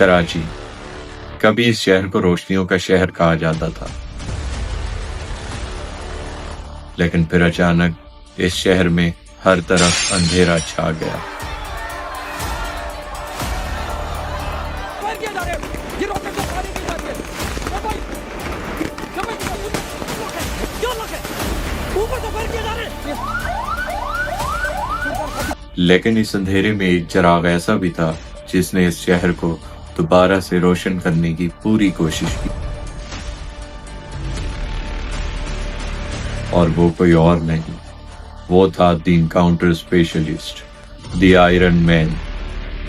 کراچی کبھی اس شہر کو روشنیوں کا شہر کہا جاتا تھا، لیکن پھر اچانک اس شہر میں ہر طرف اندھیرا چھا گیا۔ لیکن اس اندھیرے میں ایک چراغ ایسا بھی تھا جس نے اس شہر کو دوبارہ سے روشن کرنے کی پوری کوشش کی، اور وہ کوئی اور نہیں، وہ تھا دی انکاؤنٹر اسپیشلسٹ، دی آئرن مین،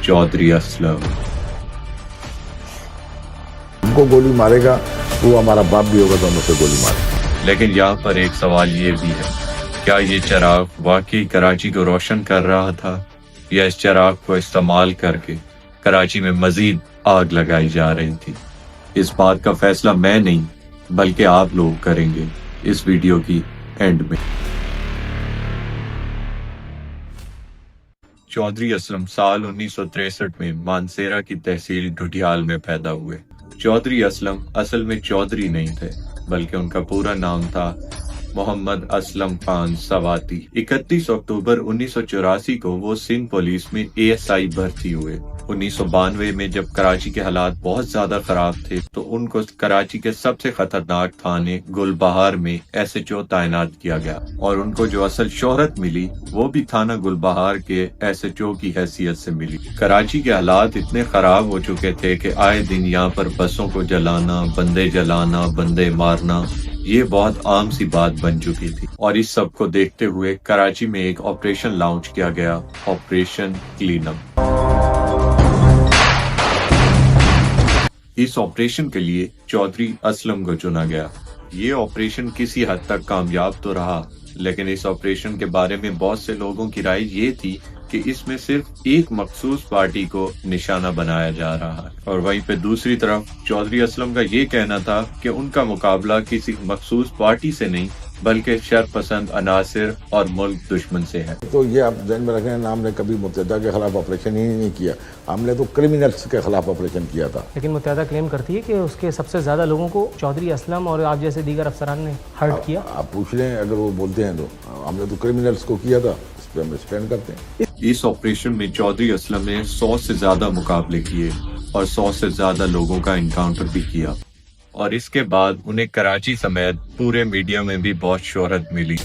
چودھری اسلم۔ ہم کو گولی مارے گا تو وہ ہمارا باپ بھی ہوگا تو ہم اسے گولی مارے گا۔ لیکن یہاں پر ایک سوال یہ بھی ہے، کیا یہ چراغ واقعی کراچی کو روشن کر رہا تھا، یا اس چراغ کو استعمال کر کے کراچی میں مزید آگ لگائی جا رہی تھی؟ اس بات کا فیصلہ میں نہیں بلکہ آپ لوگ کریں گے اس ویڈیو کی اینڈ میں۔ چودھری اسلم سال 1963 میں مانسیرا کی تحصیل ڈھٹیال میں پیدا ہوئے۔ چودھری اسلم اصل میں چودھری نہیں تھے بلکہ ان کا پورا نام تھا محمد اسلم خان سواتی۔ 31 اکتوبر 1984 کو وہ سندھ پولیس میں ASI بھرتی ہوئے۔ 1992 میں جب کراچی کے حالات بہت زیادہ خراب تھے تو ان کو کراچی کے سب سے خطرناک تھانے گل بہار میں SHO تعینات کیا گیا، اور ان کو جو اصل شہرت ملی وہ بھی تھانہ گل بہار کے SHO کی حیثیت سے ملی۔ کراچی کے حالات اتنے خراب ہو چکے تھے کہ آئے دن یہاں پر بسوں کو جلانا، بندے مارنا یہ بہت عام سی بات بن چکی تھی، اور اس سب کو دیکھتے ہوئے کراچی میں ایک آپریشن لانچ کیا گیا، آپریشن کلین اپ۔ اس آپریشن کے لیے چودھری اسلم کو چنا گیا۔ یہ آپریشن کسی حد تک کامیاب تو رہا، لیکن اس آپریشن کے بارے میں بہت سے لوگوں کی رائے یہ تھی کہ اس میں صرف ایک مخصوص پارٹی کو نشانہ بنایا جا رہا ہے، اور وہیں پہ دوسری طرف چودھری اسلم کا یہ کہنا تھا کہ ان کا مقابلہ کسی مخصوص پارٹی سے نہیں بلکہ شر پسند عناصر اور ملک دشمن سے ہے۔ تو یہ آپ ذہن میں رکھیں، ہم نے کبھی متحدہ کے خلاف آپریشن ہی نہیں کیا، ہم نے تو کرمنلز کے خلاف آپریشن کیا تھا۔ لیکن متحدہ کلیم کرتی ہے کہ اس کے سب سے زیادہ لوگوں کو چودھری اسلم اور آپ جیسے دیگر افسران نے ہرٹ کیا۔ آپ پوچھ لیں اگر وہ بولتے ہیں تو، ہم نے تو کرمنلز کو کیا تھا، اس پہ ہم اسٹینڈ کرتے ہیں۔ اس آپریشن میں چودھری اسلم نے 100 سے زیادہ مقابلے کیے اور 100 سے زیادہ لوگوں کا انکاؤنٹر بھی کیا، اور اس کے بعد انہیں کراچی سمیت پورے میڈیا میں بھی بہت شہرت ملی۔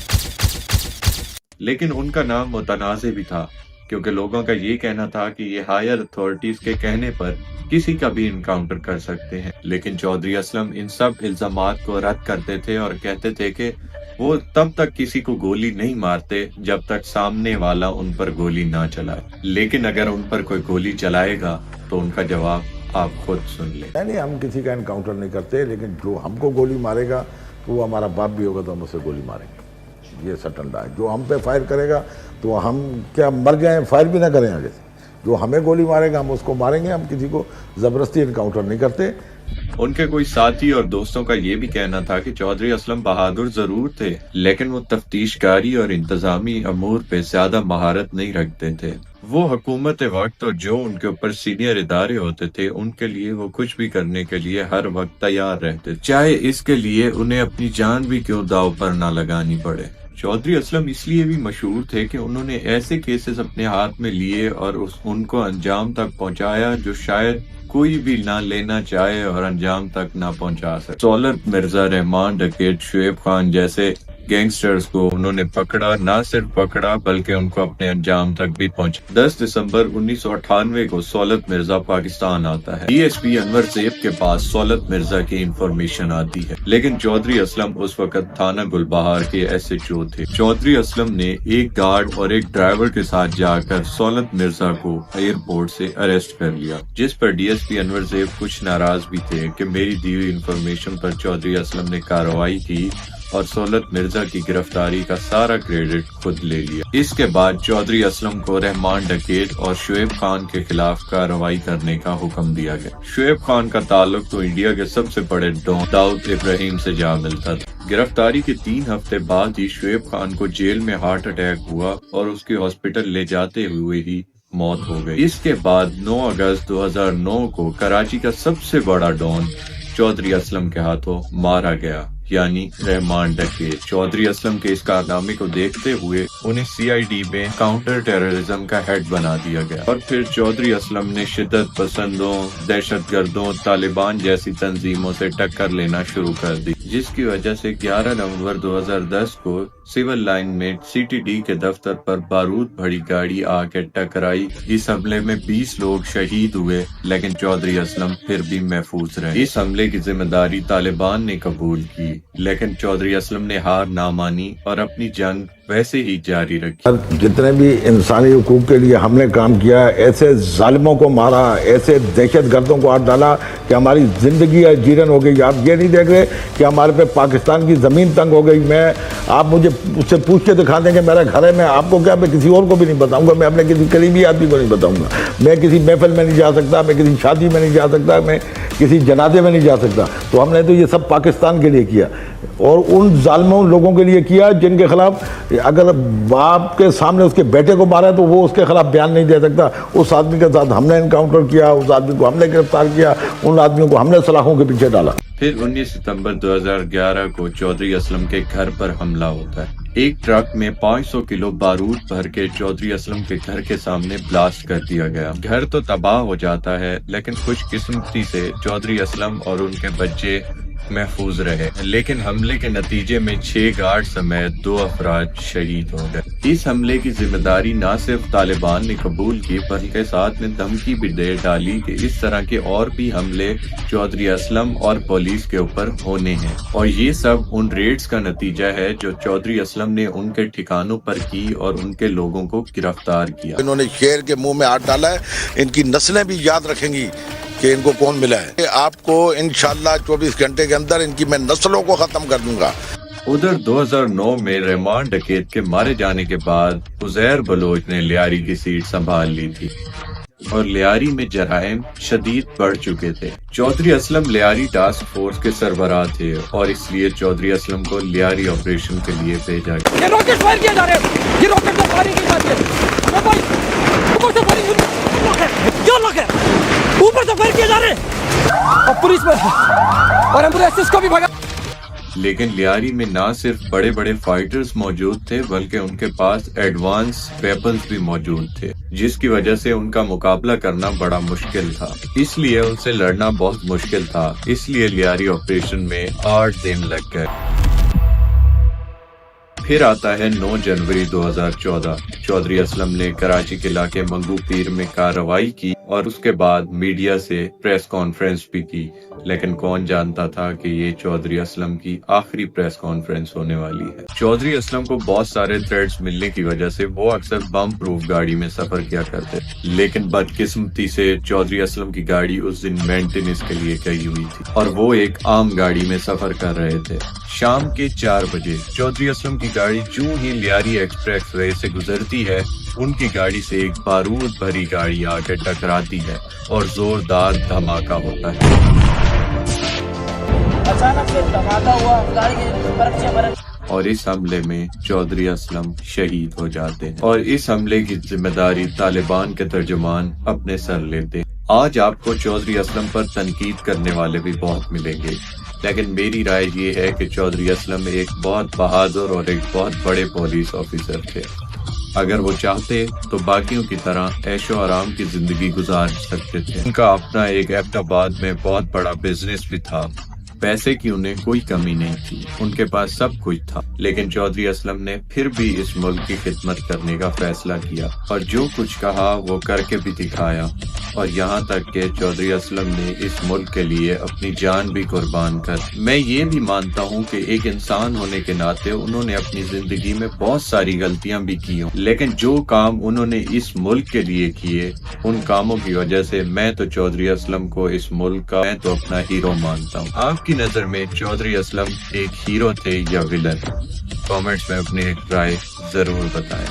لیکن ان کا نام متنازع بھی تھا، کیونکہ لوگوں کا یہ کہنا تھا کہ یہ ہائر اتھارٹیز کے کہنے پر کسی کا بھی انکاؤنٹر کر سکتے ہیں، لیکن چودھری اسلم ان سب الزامات کو رد کرتے تھے اور کہتے تھے کہ وہ تب تک کسی کو گولی نہیں مارتے جب تک سامنے والا ان پر گولی نہ چلائے، لیکن اگر ان پر کوئی گولی چلائے گا تو ان کا جواب آپ خود سن لیں۔ نہیں، ہم کسی کا انکاؤنٹر نہیں کرتے، لیکن جو ہم کو گولی مارے گا تو وہ ہمارا باپ بھی ہوگا تو ہم اسے گولی ماریں گے، یہ سٹل رہا ہے۔ جو ہم پہ فائر کرے گا تو ہم کیا مر جائیں، فائر بھی نہ کریں آگے سے، جو ہمیں گولی مارے گا ہم اس کو ماریں گے، ہم کسی کو زبردستی انکاؤنٹر نہیں کرتے۔ ان کے کوئی ساتھی اور دوستوں کا یہ بھی کہنا تھا کہ چودھری اسلم بہادر ضرور تھے، لیکن وہ تفتیش کاری اور انتظامی امور پہ زیادہ مہارت نہیں رکھتے تھے۔ وہ حکومت وقت اور جو ان کے اوپر سینئر ادارے ہوتے تھے ان کے لیے وہ کچھ بھی کرنے کے لیے ہر وقت تیار رہتے، چاہے اس کے لیے انہیں اپنی جان بھی کیوں داؤ پر نہ لگانی پڑے۔ چودھری اسلم اس لیے بھی مشہور تھے کہ انہوں نے ایسے کیسز اپنے ہاتھ میں لیے اور ان کو انجام تک پہنچایا جو شاید کوئی بھی نہ لینا چاہے اور انجام تک نہ پہنچا سکے۔ سولت مرزا، رحمان ڈکیت، شعیب خان جیسے گینگسٹرز کو انہوں نے پکڑا، نہ صرف پکڑا بلکہ ان کو اپنے انجام تک بھی پہنچا۔ 10 دسمبر 1998 کو سولت مرزا پاکستان آتا ہے۔ DSP انور زیب کے پاس سولت مرزا کی انفارمیشن آتی ہے، لیکن چودھری اسلم اس وقت تھانہ گل بہار کے SHO تھے۔ چودھری اسلم نے ایک گارڈ اور ایک ڈرائیور کے ساتھ جا کر سولت مرزا کو ایئرپورٹ سے اریسٹ کر لیا، جس پر DSP انور زیب کچھ ناراض بھی تھے کہ میری دی ہوئی انفارمیشن پر چودھری اسلم نے کارروائی کی اور سولت مرزا کی گرفتاری کا سارا کریڈٹ خود لے لیا۔ اس کے بعد چودھری اسلم کو رحمان ڈکیت اور شعیب خان کے خلاف کارروائی کرنے کا حکم دیا گیا۔ شعیب خان کا تعلق تو انڈیا کے سب سے بڑے ڈان داؤد ابراہیم سے جا ملتا تھا۔ گرفتاری کے 3 ہفتے بعد ہی شعیب خان کو جیل میں ہارٹ اٹیک ہوا اور اس کی ہاسپٹل لے جاتے ہوئے ہی موت ہو گئی۔ اس کے بعد 9 اگست 2009 کو کراچی کا سب سے بڑا ڈان چودھری اسلم کے ہاتھوں مارا گیا، یعنی رحمان ڈکیت۔ چودھری اسلم کے اس کارنامے کو دیکھتے ہوئے انہیں CID میں کاؤنٹر ٹیررزم کا ہیڈ بنا دیا گیا، اور پھر چودھری اسلم نے شدت پسندوں، دہشت گردوں، طالبان جیسی تنظیموں سے ٹکر لینا شروع کر دی، جس کی وجہ سے 11 نومبر 2010 کو سول لائن میں CTD کے دفتر پر بارود بھری گاڑی آ کے ٹکرائی۔ اس حملے میں 20 لوگ شہید ہوئے، لیکن چودھری اسلم پھر بھی محفوظ رہے۔ اس حملے کی ذمہ داری طالبان نے قبول کی، لیکن چودھری اسلم نے ہار نہ مانی اور اپنی جنگ ویسے ہی جاری رکھی۔ جتنے بھی انسانی حقوق کے لیے ہم نے کام کیا، ایسے ظالموں کو مارا، ایسے دہشت گردوں کو ہاتھ ڈالا کہ ہماری زندگی جیرن ہو گئی۔ آپ یہ نہیں دیکھ رہے کہ ہمارے پہ پاکستان کی زمین تنگ ہو گئی۔ آپ مجھے اس سے پوچھ کے دکھا دیں کہ میرا گھر ہے، میں آپ کو کیا، میں کسی اور کو بھی نہیں بتاؤں گا، میں اپنے کسی قریبی آدمی کو نہیں بتاؤں گا، میں کسی محفل میں نہیں جا سکتا، میں کسی شادی میں نہیں جا سکتا، میں کسی جنازے میں نہیں جا سکتا۔ تو ہم نے تو یہ سب پاکستان کے لیے کیا، اور ان ظالموں لوگوں کے لیے کیا جن کے خلاف اگر باپ کے سامنے اس کے بیٹے کو مارا ہے تو وہ اس کے خلاف بیان نہیں دے سکتا۔ اس آدمی کے ساتھ ہم نے انکاؤنٹر کیا، اس آدمی کو ہم نے گرفتار کیا، ان آدمیوں کو ہم نے سلاخوں کے پیچھے ڈالا۔ پھر 19 ستمبر 2011 کو چودھری اسلم کے گھر پر حملہ ہوتا ہے۔ ایک ٹرک میں 500 کلو بارود بھر کے چودھری اسلم کے گھر کے سامنے بلاسٹ کر دیا گیا۔ گھر تو تباہ ہو جاتا ہے، لیکن خوش قسمتی سے چودھری اسلم اور ان کے بچے محفوظ رہے، لیکن حملے کے نتیجے میں 6 گارڈ سمیت 2 افراد شہید ہو گئے۔ اس حملے کی ذمہ داری نہ صرف طالبان نے قبول کی، بلکہ ساتھ میں دھمکی بھی دے ڈالی کہ اس طرح کے اور بھی حملے چودھری اسلم اور پولیس کے اوپر ہونے ہیں، اور یہ سب ان ریڈز کا نتیجہ ہے جو چودھری اسلم نے ان کے ٹھکانوں پر کی اور ان کے لوگوں کو گرفتار کیا۔ انہوں نے شیر کے منہ میں ہاتھ ڈالا ہے، ان کی نسلیں بھی یاد رکھیں گی کہ ان کو کون ملا ہے۔ آپ کو انشاءاللہ 24 گھنٹے کے اندر ان کی میں نسلوں کو ختم کر دوں گا۔ ادھر 2009 میں رحمان ڈکیت کے مارے جانے کے بعد عزیر بلوچ نے لیاری کی سیٹ سنبھال لی تھی، اور لیاری میں جرائم شدید بڑھ چکے تھے۔ چودھری اسلم لیاری ٹاسک فورس کے سربراہ تھے، اور اس لیے چودھری اسلم کو لیاری آپریشن کے لیے بھیجا گیا۔ یہ راکٹ فائر کیے جا رہے ہیں، یہ راکٹ سے فائرنگ کی جاتی ہے، اوپر سے فائرنگ کیا لوگ ہے، اوپر سے فائر کیے جا رہے ہیں، اور پولیس میں اور ایمبولینس کو بھی بھگا۔ لیکن لیاری میں نہ صرف بڑے بڑے فائٹرز موجود تھے، بلکہ ان کے پاس ایڈوانس ویپنز بھی موجود تھے، جس کی وجہ سے ان کا مقابلہ کرنا بڑا مشکل تھا۔ اس لیے ان سے لڑنا بہت مشکل تھا، اس لیے لیاری آپریشن میں 8 دن لگ گئے۔ پھر آتا ہے 9 جنوری 2014۔ چودھری اسلم نے کراچی کے علاقے منگو پیر میں کارروائی کی، اور اس کے بعد میڈیا سے پریس کانفرنس بھی کی، لیکن کون جانتا تھا کہ یہ چودھری اسلم کی آخری پریس کانفرنس ہونے والی ہے۔ چودھری اسلم کو بہت سارے تھریٹس ملنے کی وجہ سے وہ اکثر بم پروف گاڑی میں سفر کیا کرتے، لیکن بدقسمتی سے چودھری اسلم کی گاڑی اس دن مینٹیننس کے لیے گئی ہوئی تھی، اور وہ ایک عام گاڑی میں سفر کر رہے تھے۔ شام کے 4 بجے چودھری اسلم کی گاڑی جو ہی لیاری ایکسپریس وے سے گزرتی ہے، ان کی گاڑی سے ایک بارود بھری گاڑی آ کے ٹکراتی ہے، اور زوردار دھماکہ ہوتا ہے۔ اچانک سے دھماکہ ہوا، گاڑی کے برق سے برق، اور اس حملے میں چودھری اسلم شہید ہو جاتے ہیں، اور اس حملے کی ذمہ داری طالبان کے ترجمان اپنے سر لیتے ہیں۔ آج آپ کو چودھری اسلم پر تنقید کرنے والے بھی بہت ملیں گے، لیکن میری رائے یہ ہے کہ چودھری اسلم ایک بہت بہادر اور ایک بہت بڑے پولیس آفیسر تھے۔ اگر وہ چاہتے تو باقیوں کی طرح عیش و آرام کی زندگی گزار سکتے تھے۔ ان کا اپنا ایک ایبٹ آباد میں بہت بڑا بزنس بھی تھا، پیسے کی انہیں کوئی کمی نہیں تھی، ان کے پاس سب کچھ تھا، لیکن چودھری اسلم نے پھر بھی اس ملک کی خدمت کرنے کا فیصلہ کیا، اور جو کچھ کہا وہ کر کے بھی دکھایا، اور یہاں تک کہ چودھری اسلم نے اس ملک کے لیے اپنی جان بھی قربان کر۔ میں یہ بھی مانتا ہوں کہ ایک انسان ہونے کے ناطے انہوں نے اپنی زندگی میں بہت ساری غلطیاں بھی کی ہوں، لیکن جو کام انہوں نے اس ملک کے لیے کیے، ان کاموں کی وجہ سے میں تو چودھری اسلم کو اس ملک کا میں تو اپنا ہیرو مانتا ہوں۔ آپ کی نظر میں چودھری اسلم ایک ہیرو تھے یا ویلن؟ کامنٹس میں اپنی رائے ضرور بتائیں۔